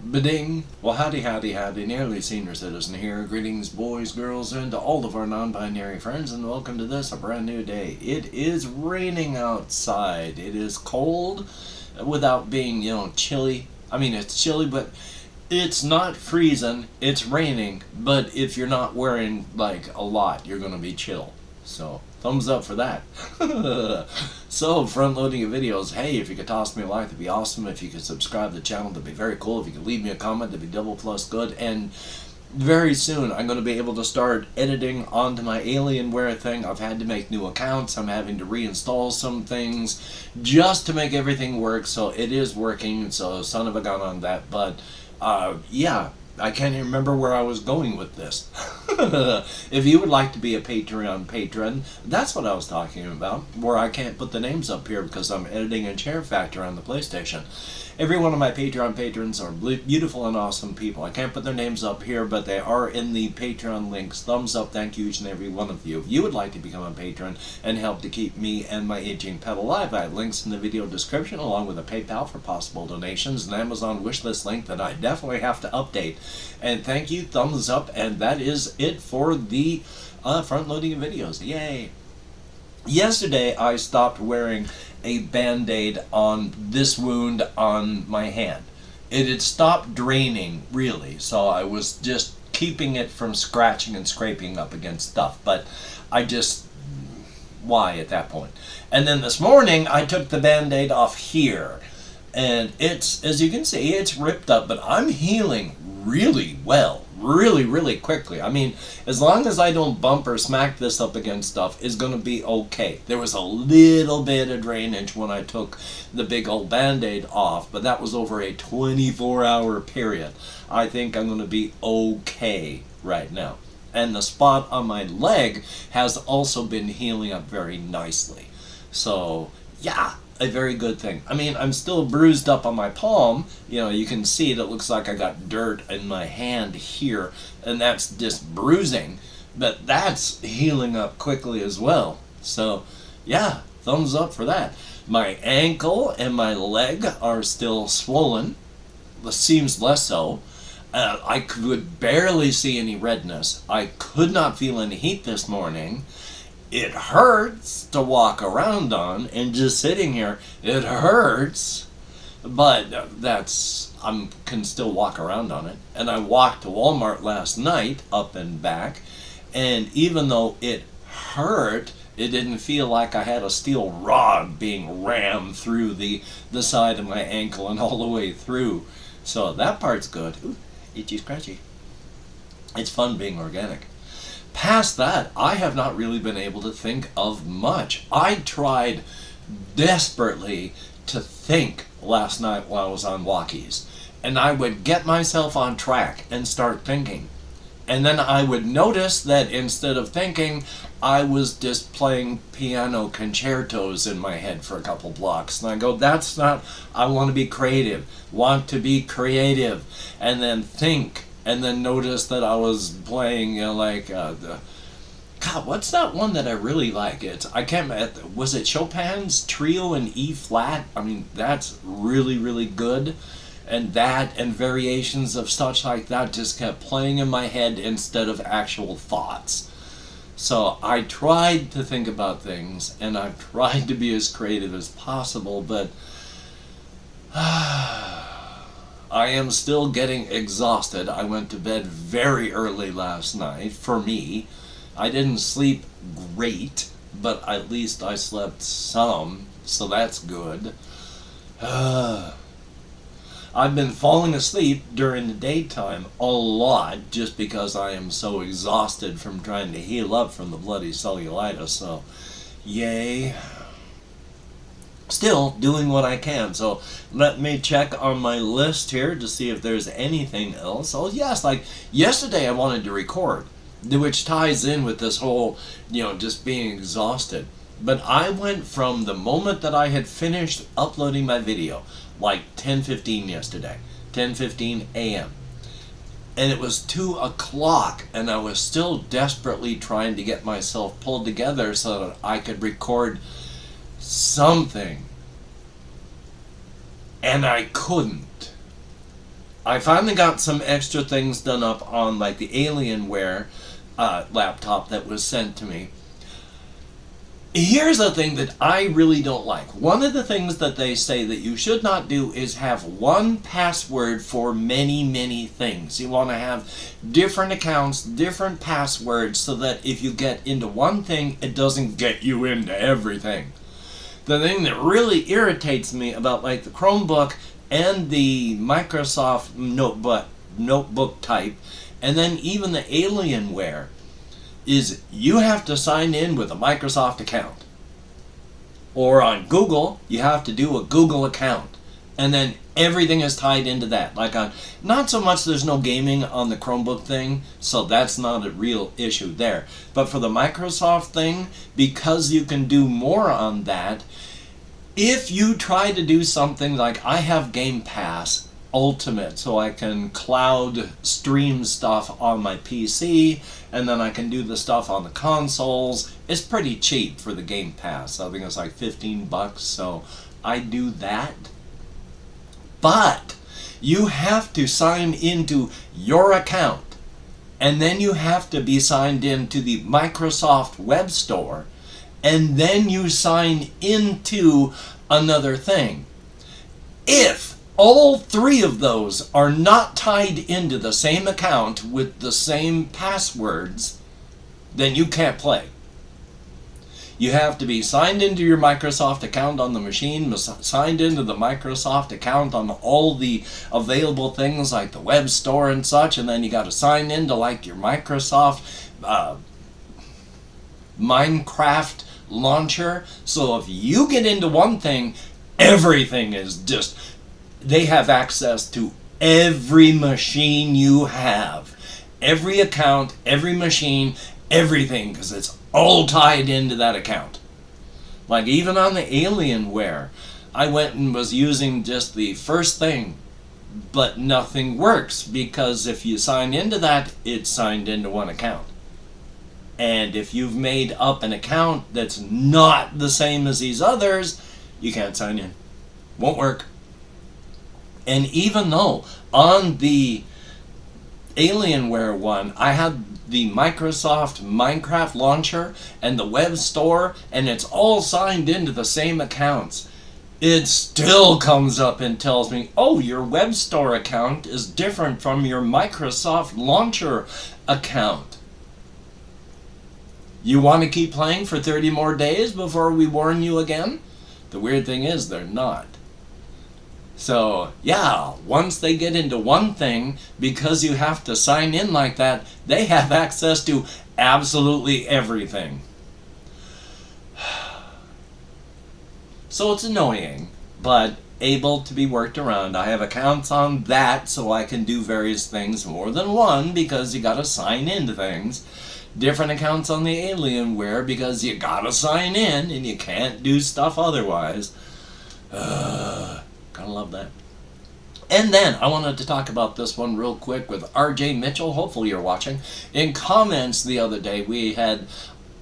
Ba-ding! Well, howdy, nearly senior citizen here. Greetings, boys, girls, and to all of our non-binary friends, and welcome to this, a brand new day. It is raining outside. It is cold without being, chilly. I mean, it's chilly, but it's not freezing. It's raining, but if you're not wearing, like, a lot, you're going to be chill. So, thumbs up for that. So, front loading of videos. Hey, if you could toss me a like, that'd be awesome. If you could subscribe to the channel, that'd be very cool. If you could leave me a comment, that'd be double plus good. And very soon, I'm going to be able to start editing onto my Alienware thing. I've had to make new accounts. I'm having to reinstall some things just to make everything work. So, it is working. So, son of a gun on that. But, yeah. I can't even remember where I was going with this. If you would like to be a Patreon patron, that's what I was talking about, where I can't put the names up here because I'm editing in Share Factor on the PlayStation. Every one of my Patreon patrons are beautiful and awesome people. I can't put their names up here, but they are in the Patreon links. Thumbs up, thank you each and every one of you. If you would like to become a patron and help to keep me and my aging pet alive, I have links in the video description along with a PayPal for possible donations, an Amazon wishlist link that I definitely have to update. And thank you, thumbs up, and that is it for the front loading of videos. Yay! Yesterday I stopped wearing a band-aid on this wound on my hand. It had stopped draining, really, so I was just keeping it from scratching and scraping up against stuff, but I just... why at that point? And then this morning I took the band-aid off here, and it's, as you can see, it's ripped up, but I'm healing really well, really quickly. I mean, as long as I don't bump or smack this up against stuff, it's going to be okay. There was a little bit of drainage when I took the big old band-aid off, but that was over a 24-hour period. I think I'm going to be okay right now. And the spot on my leg has also been healing up very nicely. So, yeah, a very good thing. I mean, I'm still bruised up on my palm. You can see it looks like I got dirt in my hand here, and that's just bruising. But that's healing up quickly as well. So, yeah, thumbs up for that. My ankle and my leg are still swollen. It seems less so. I could barely see any redness. I could not feel any heat this morning. It hurts to walk around on, and just sitting here, it hurts. But I can still walk around on it. And I walked to Walmart last night, up and back, and even though it hurt, it didn't feel like I had a steel rod being rammed through the side of my ankle and all the way through. So that part's good. Ooh, itchy scratchy. It's fun being organic. Past that, I have not really been able to think of much. I tried desperately to think last night while I was on walkies. And I would get myself on track and start thinking. And then I would notice that instead of thinking, I was just playing piano concertos in my head for a couple blocks. And I go, that's not, I want to be creative. Want to be creative. And then think. And then notice that I was playing, God, what's that one that I really like? Was it Chopin's Trio in E flat? I mean, that's really good. And that and variations of such like that just kept playing in my head instead of actual thoughts. So I tried to think about things, and I've tried to be as creative as possible, but I am still getting exhausted. I went to bed very early last night, for me. I didn't sleep great, but at least I slept some, so that's good. I've been falling asleep during the daytime a lot, just because I am so exhausted from trying to heal up from the bloody cellulitis, so yay. Still doing what I can, so let me check on my list here to see if there's anything else. Oh yes, like yesterday I wanted to record, which ties in with this whole, just being exhausted. But I went from the moment that I had finished uploading my video, like 10:15 yesterday, 10:15 a.m. And it was 2 o'clock, and I was still desperately trying to get myself pulled together so that I could record something. And I couldn't. I finally got some extra things done up on like the Alienware laptop that was sent to me. Here's the thing that I really don't like. One of the things that they say that you should not do is have one password for many, many things. You want to have different accounts, different passwords, so that if you get into one thing, it doesn't get you into everything. The thing that really irritates me about like the Chromebook and the Microsoft notebook type, and then even the Alienware, is you have to sign in with a Microsoft account. Or on Google, you have to do a Google account. And then everything is tied into that. Like on, not so much there's no gaming on the Chromebook thing, so that's not a real issue there. But for the Microsoft thing, because you can do more on that, if you try to do something like I have Game Pass Ultimate, so I can cloud stream stuff on my PC, and then I can do the stuff on the consoles. It's pretty cheap for the Game Pass. I think it's like $15, so I do that. But you have to sign into your account, and then you have to be signed into the Microsoft Web Store, and then you sign into another thing. If all three of those are not tied into the same account with the same passwords, then you can't play. You have to be signed into your Microsoft account on the machine, signed into the Microsoft account on all the available things like the web store and such, and then you got to sign into like your Microsoft Minecraft launcher. So if you get into one thing, everything is just... They have access to every machine you have. Every account, every machine, everything, because it's all tied into that account. Like even on the Alienware, I went and was using just the first thing, but nothing works, because if you sign into that, it's signed into one account. And if you've made up an account that's not the same as these others, you can't sign in. Won't work. And even though on the Alienware one, I had the Microsoft Minecraft launcher and the web store, and it's all signed into the same accounts, it still comes up and tells me, oh, your web store account is different from your Microsoft launcher account. You want to keep playing for 30 more days before we warn you again? The weird thing is, they're not. So, yeah, once they get into one thing, because you have to sign in like that, they have access to absolutely everything. So it's annoying, but able to be worked around. I have accounts on that, so I can do various things, more than one, because you gotta sign into things. Different accounts on the Alienware, because you gotta sign in, and you can't do stuff otherwise. Gotta love that. And then I wanted to talk about this one real quick with RJ Mitchell. Hopefully you're watching. In comments the other day,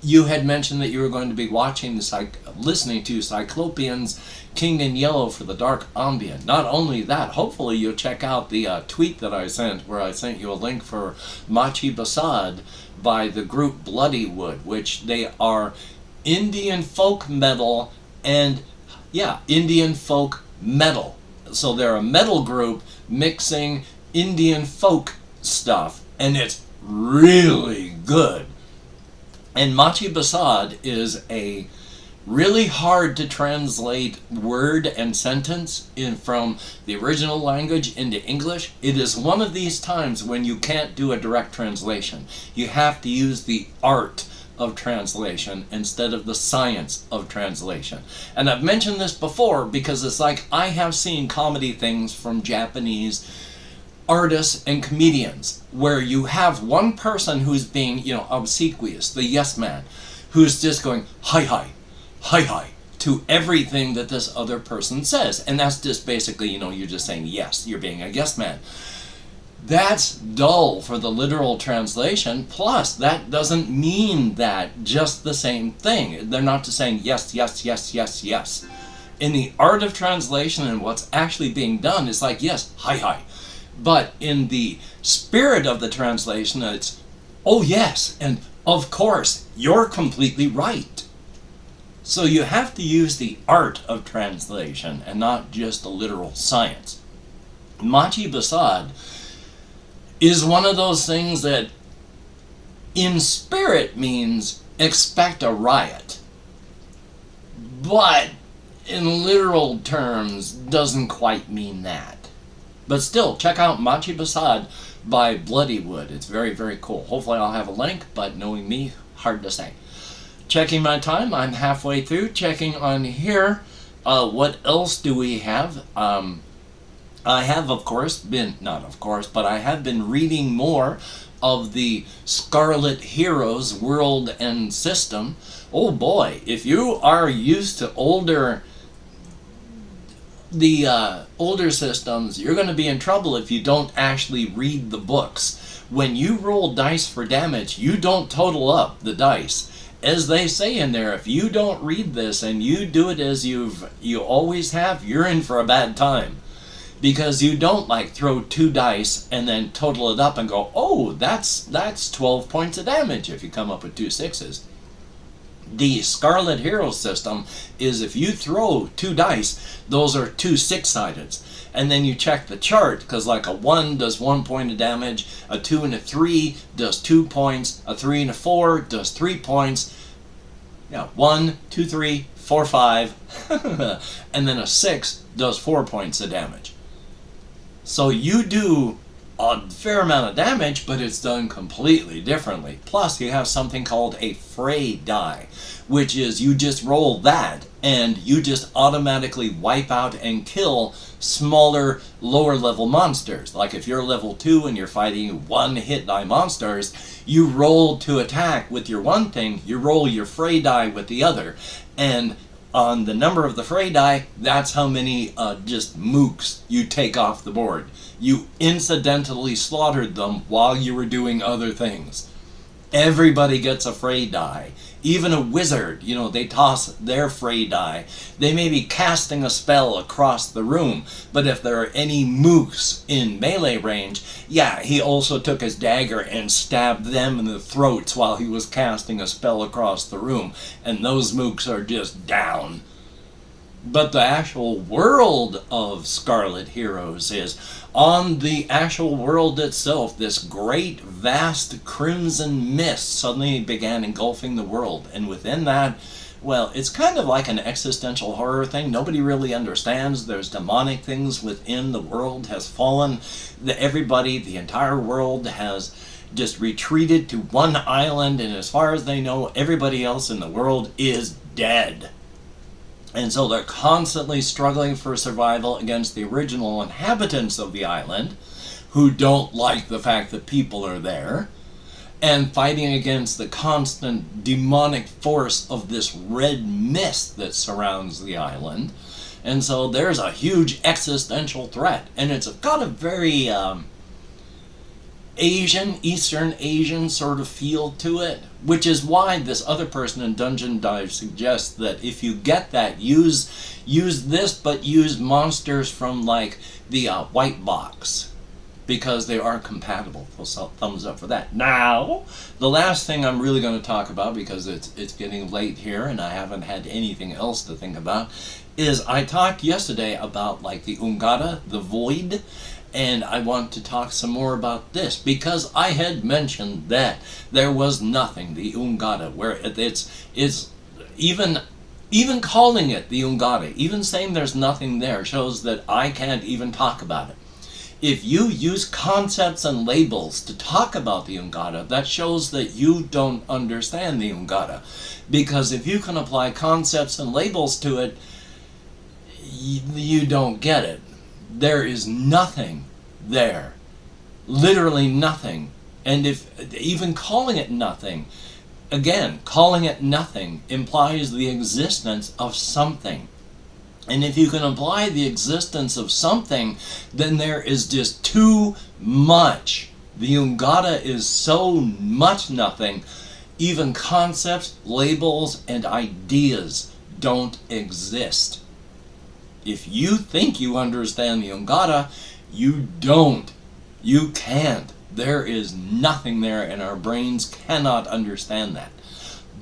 you had mentioned that you were going to be listening to Cyclopean's King in Yellow for the Dark Ambient. Not only that, hopefully you'll check out the tweet that I sent, where I sent you a link for Machi Basad by the group Bloodywood, which they are Indian folk metal and, Indian folk metal. So they're a metal group mixing Indian folk stuff, and it's really good. And Machi Basad is a really hard to translate word and sentence from the original language into English. It is one of these times when you can't do a direct translation. You have to use the art of translation instead of the science of translation. And I've mentioned this before because it's like I have seen comedy things from Japanese artists and comedians where you have one person who's being, obsequious, the yes man, who's just going hi hi to everything that this other person says. And that's just basically, you're just saying yes, you're being a yes man. That's dull for the literal translation, plus that doesn't mean that just the same thing. They're not just saying yes, yes, yes, yes, yes. In the art of translation and what's actually being done, it's like, yes, hi. But in the spirit of the translation, it's, oh yes, and of course, you're completely right. So you have to use the art of translation and not just the literal science. Machi Basad is one of those things that in spirit means expect a riot, but in literal terms doesn't quite mean that. But still, check out Machi Basad by Bloodywood. It's very, very cool. Hopefully I'll have a link, but knowing me, hard to say. Checking my time, I'm halfway through. Checking on here, what else do we have? I have, of course, but I have been reading more of the Scarlet Heroes world and system. Oh boy, if you are used to older systems, you're going to be in trouble if you don't actually read the books. When you roll dice for damage, you don't total up the dice. As they say in there, if you don't read this and you do it as you always have, you're in for a bad time. Because you don't throw 2 dice and then total it up and go, oh, that's 12 points of damage if you come up with 2 6s. The Scarlet Hero system is if you throw 2 dice, those are 2 6-sideds. And then you check the chart, because a 1 does 1 point of damage, a 2 and a 3 does 2 points, a 3 and a 4 does 3 points. Yeah, 1, 2, 3, 4, 5, and then a 6 does 4 points of damage. So you do a fair amount of damage, but it's done completely differently. Plus, you have something called a fray die, which is you just roll that, and you just automatically wipe out and kill smaller, lower-level monsters. Like if you're level 2 and you're fighting 1-hit die monsters, you roll to attack with your one thing, you roll your fray die with the other, and on the number of the fray die, that's how many just mooks you take off the board. You incidentally slaughtered them while you were doing other things. Everybody gets a fray die. Even a wizard, they toss their fray die. They may be casting a spell across the room, but if there are any mooks in melee range, yeah, he also took his dagger and stabbed them in the throats while he was casting a spell across the room, and those mooks are just down. But the actual world of Scarlet Heroes is, on the actual world itself, this great, vast crimson mist suddenly began engulfing the world. And within that, well, it's kind of like an existential horror thing. Nobody really understands. There's demonic things within. The world has fallen. The entire world has just retreated to one island. And as far as they know, everybody else in the world is dead. And so they're constantly struggling for survival against the original inhabitants of the island, who don't like the fact that people are there, and fighting against the constant demonic force of this red mist that surrounds the island. And so there's a huge existential threat, and it's got a very Eastern Asian sort of feel to it, which is why this other person in Dungeon Dive suggests that if you get that, use this, but use monsters from the white box, because they are compatible. So thumbs up for that. Now, the last thing I'm really going to talk about, because it's getting late here and I haven't had anything else to think about, is I talked yesterday about the Ungata, the Void. And I want to talk some more about this, because I had mentioned that there was nothing, the Ungata, where it's even calling it the Ungata, even saying there's nothing there, shows that I can't even talk about it. If you use concepts and labels to talk about the Ungata, that shows that you don't understand the Ungata. Because if you can apply concepts and labels to it, you don't get it. There is nothing there. Literally nothing. And if even calling it nothing, again, calling it nothing implies the existence of something. And if you can apply the existence of something, then there is just too much. The Ungata is so much nothing. Even concepts, labels, and ideas don't exist. If you think you understand the Ungata, you don't. You can't. There is nothing there, and our brains cannot understand that.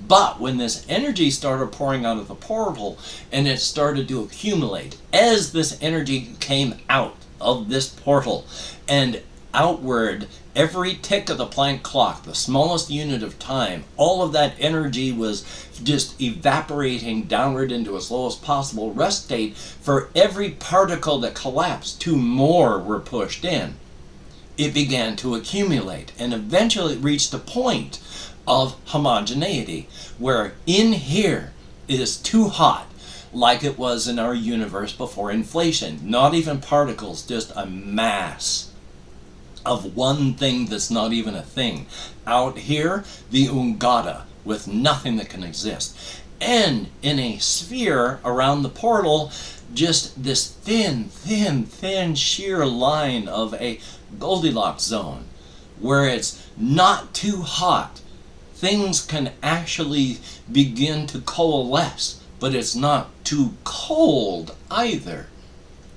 But when this energy started pouring out of the portal and it started to accumulate, as this energy came out of this portal and outward, every tick of the Planck clock, the smallest unit of time, all of that energy was just evaporating downward into its lowest possible rest state. For every particle that collapsed, 2 more were pushed in. It began to accumulate, and eventually it reached a point of homogeneity, where in here it is too hot, like it was in our universe before inflation. Not even particles, just a mass of one thing that's not even a thing. Out here, the Ungata, with nothing that can exist. And in a sphere around the portal, just this thin, sheer line of a Goldilocks zone, where it's not too hot. Things can actually begin to coalesce, but it's not too cold either.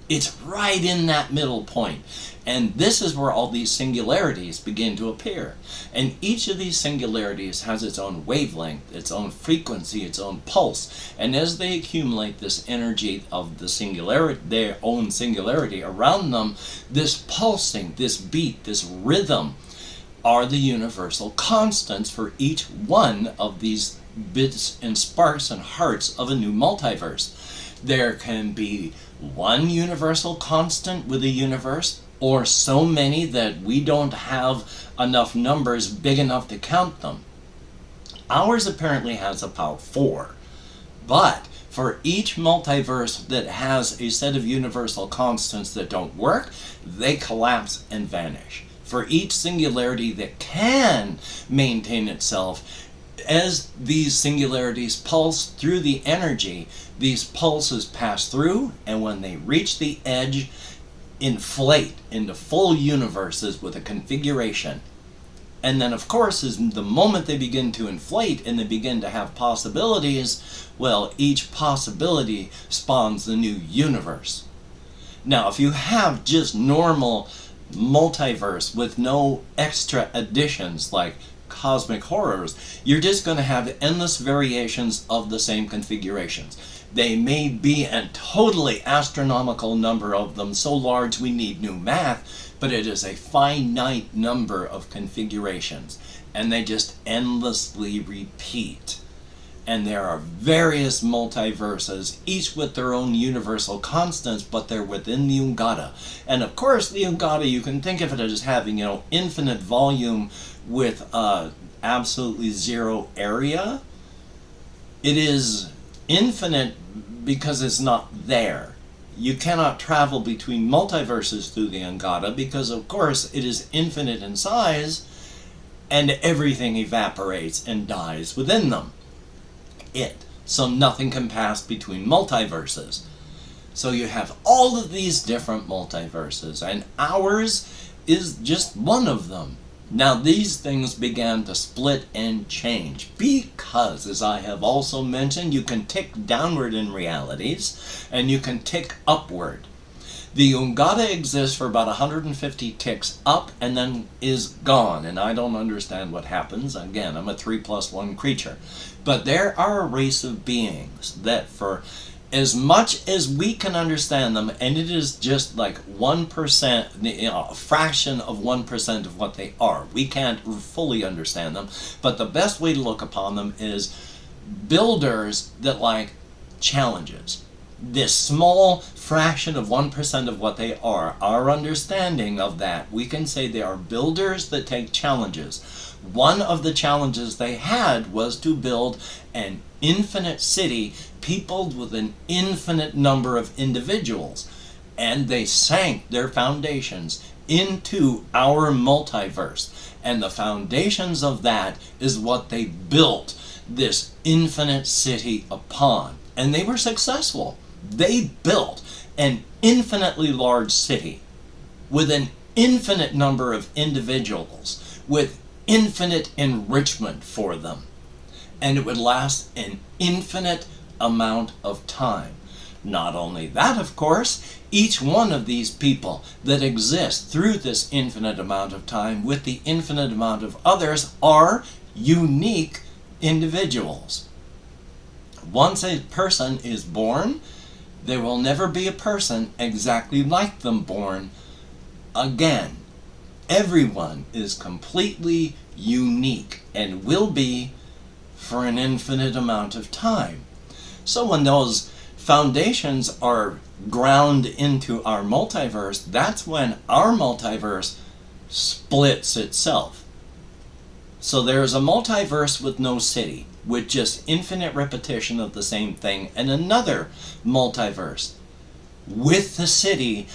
It's right in that middle point. And this is where all these singularities begin to appear. And each of these singularities has its own wavelength, its own frequency, its own pulse. And as they accumulate this energy of the singularity, their own singularity around them, this pulsing, this beat, this rhythm, are the universal constants for each one of these bits and sparks and hearts of a new multiverse. There can be one universal constant with a universe, or so many that we don't have enough numbers big enough to count them. Ours apparently has about 4. But for each multiverse that has a set of universal constants that don't work, they collapse and vanish. For each singularity that can maintain itself, as these singularities pulse through the energy, these pulses pass through, and when they reach the edge, inflate into full universes with a configuration. And then, of course, as the moment they begin to inflate and they begin to have possibilities, well, each possibility spawns the new universe. Now, if you have just normal multiverse with no extra additions like cosmic horrors, you're just going to have endless variations of the same configurations. They may be a totally astronomical number of them, so large we need new math, but it is a finite number of configurations, and they just endlessly repeat. And there are various multiverses, each with their own universal constants, but they're within the Ungata. And of course, the Ungata, you can think of it as having, infinite volume with absolutely zero area. It is infinite because it's not there. You cannot travel between multiverses through the Ungata because, of course, it is infinite in size, and everything evaporates and dies within them. So nothing can pass between multiverses. So you have all of these different multiverses, and ours is just one of them. Now these things began to split and change because, as I have also mentioned, you can tick downward in realities and you can tick upward. The Ungata exists for about 150 ticks up and then is gone, and I don't understand what happens. Again, I'm a 3+1 creature. But there are a race of beings that, for as much as we can understand them, and it is just like 1%, a fraction of 1% of what they are. We can't fully understand them, but the best way to look upon them is builders that like challenges. This small fraction of 1% of what they are, our understanding of that, we can say they are builders that take challenges. One of the challenges they had was to build an infinite city peopled with an infinite number of individuals. And they sank their foundations into our multiverse. And the foundations of that is what they built this infinite city upon. And they were successful. They built an infinitely large city with an infinite number of individuals, with infinite enrichment for them. And it would last an infinite amount of time. Not only that, of course, each one of these people that exist through this infinite amount of time with the infinite amount of others are unique individuals. Once a person is born, there will never be a person exactly like them born again. Everyone is completely unique and will be for an infinite amount of time. So when those foundations are ground into our multiverse, that's when our multiverse splits itself. So there's a multiverse with no city, with just infinite repetition of the same thing, and another multiverse with the city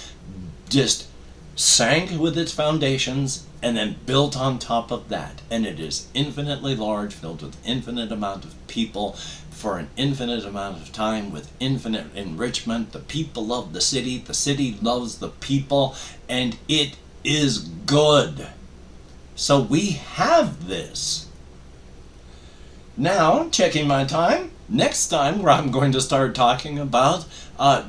just sank with its foundations and then built on top of that. And it is infinitely large, filled with infinite amount of people for an infinite amount of time with infinite enrichment. The people love the city loves the people, and it is good. So we have this. Now, checking my time, next time where I'm going to start talking about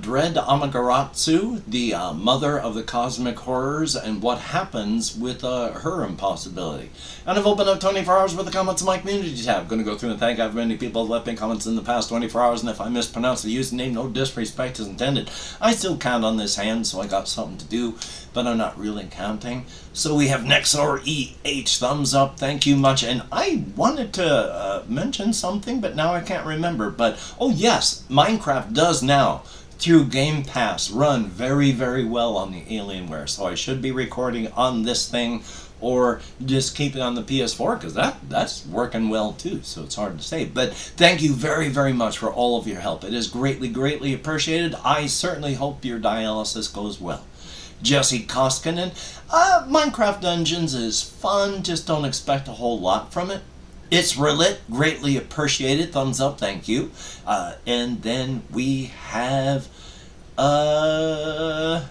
Dread Amaterasu, the mother of the cosmic horrors, and what happens with her impossibility. And I've opened up 24 hours worth of comments in my community tab. I'm going to go through and thank how many people have left me comments in the past 24 hours, and if I mispronounce the username, no disrespect is intended. I still count on this hand, so I got something to do, but I'm not really counting. So we have Nexor EH, thumbs up, thank you much. And I wanted to mention something, but now I can't remember. But, oh yes, Minecraft does now, through Game Pass, run very, very well on the Alienware. So I should be recording on this thing, or just keep it on the PS4, because that's working well too, so it's hard to say. But thank you very, very much for all of your help. It is greatly, greatly appreciated. I certainly hope your dialysis goes well. Jesse Koskinen, Minecraft Dungeons is fun, just don't expect a whole lot from it. It's relit, greatly appreciated, thumbs up, thank you. And then we have, and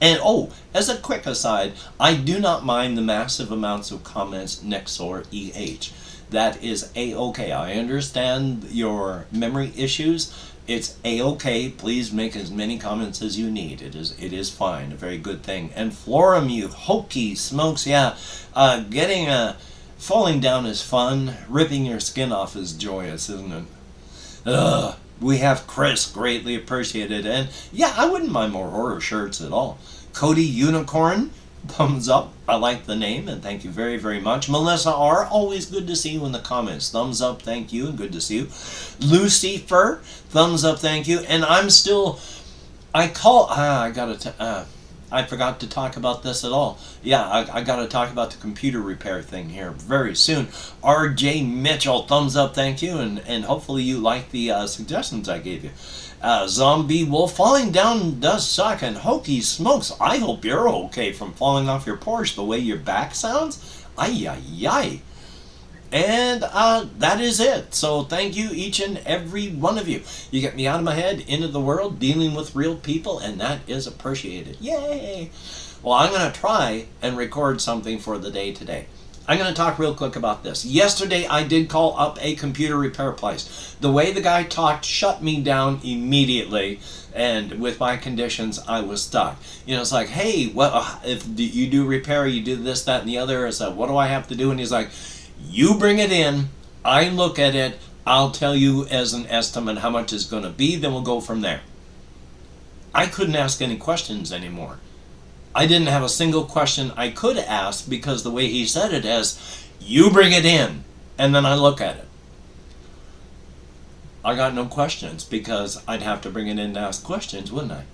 oh, as a quick aside, I do not mind the massive amounts of comments Nexor EH. That is A-okay. I understand your memory issues. It's A-okay. Please make as many comments as you need. It is fine. A very good thing. And Floramu, hokey smokes, yeah. Falling down is fun. Ripping your skin off is joyous, isn't it? We have Chris, greatly appreciated. And yeah, I wouldn't mind more horror shirts at all. Cody Unicorn, thumbs up. I like the name, and thank you very, very much. Melissa R, always good to see you in the comments. Thumbs up, thank you, and good to see you. Lucifer, thumbs up, thank you. And I'm still, I forgot to talk about this at all. Yeah, I got to talk about the computer repair thing here very soon. RJ Mitchell, thumbs up, thank you, and hopefully you like the suggestions I gave you. Zombie Wolf, falling down does suck, and hokey smokes, I hope you're okay from falling off your Porsche the way your back sounds. Ay, ay, ay. And that is it. So thank you, each and every one of you. You get me out of my head, into the world, dealing with real people, and that is appreciated. Yay! Well, I'm going to try and record something for the day today. I'm going to talk real quick about this. Yesterday, I did call up a computer repair place. The way the guy talked shut me down immediately, and with my conditions, I was stuck. You know, it's like, hey, well, if you do repair, you do this, that, and the other. I said, what do I have to do? And he's like, you bring it in, I look at it, I'll tell you as an estimate how much it's going to be, then we'll go from there. I couldn't ask any questions anymore. I didn't have a single question I could ask because the way he said it is, you bring it in, and then I look at it. I got no questions because I'd have to bring it in to ask questions, wouldn't I?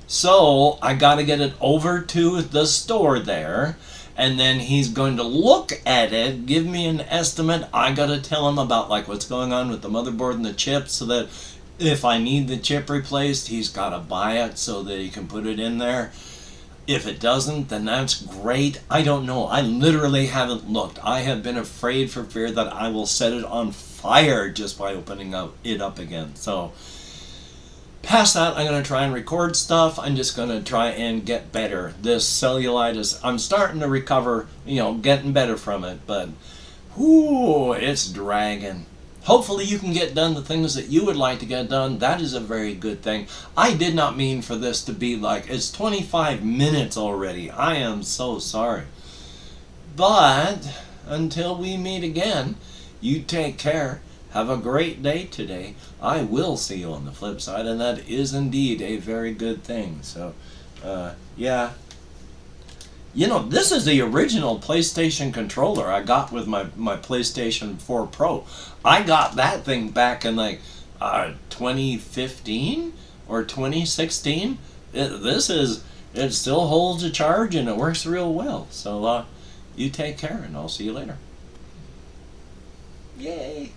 So I got to get it over to the store there, and then he's going to look at it, give me an estimate. I got to tell him about like what's going on with the motherboard and the chip, so that if I need the chip replaced, he's got to buy it so that he can put it in there. If it doesn't, then that's great. I don't know. I literally haven't looked. I have been afraid for fear that I will set it on fire just by opening it up again. So past that, I'm going to try and record stuff. I'm just going to try and get better. This cellulitis, I'm starting to recover, getting better from it, but whoo, it's dragging. hopefully you can get done the things that you would like to get done. That is a very good thing. I did not mean for this to be like, it's 25 minutes already. I am so sorry. But until we meet again, you take care. Have a great day today. I will see you on the flip side, and that is indeed a very good thing. So, yeah. You know, this is the original PlayStation controller I got with my PlayStation 4 Pro. I got that thing back in like 2015 or 2016. It still holds a charge and it works real well. So, you take care, and I'll see you later. Yay!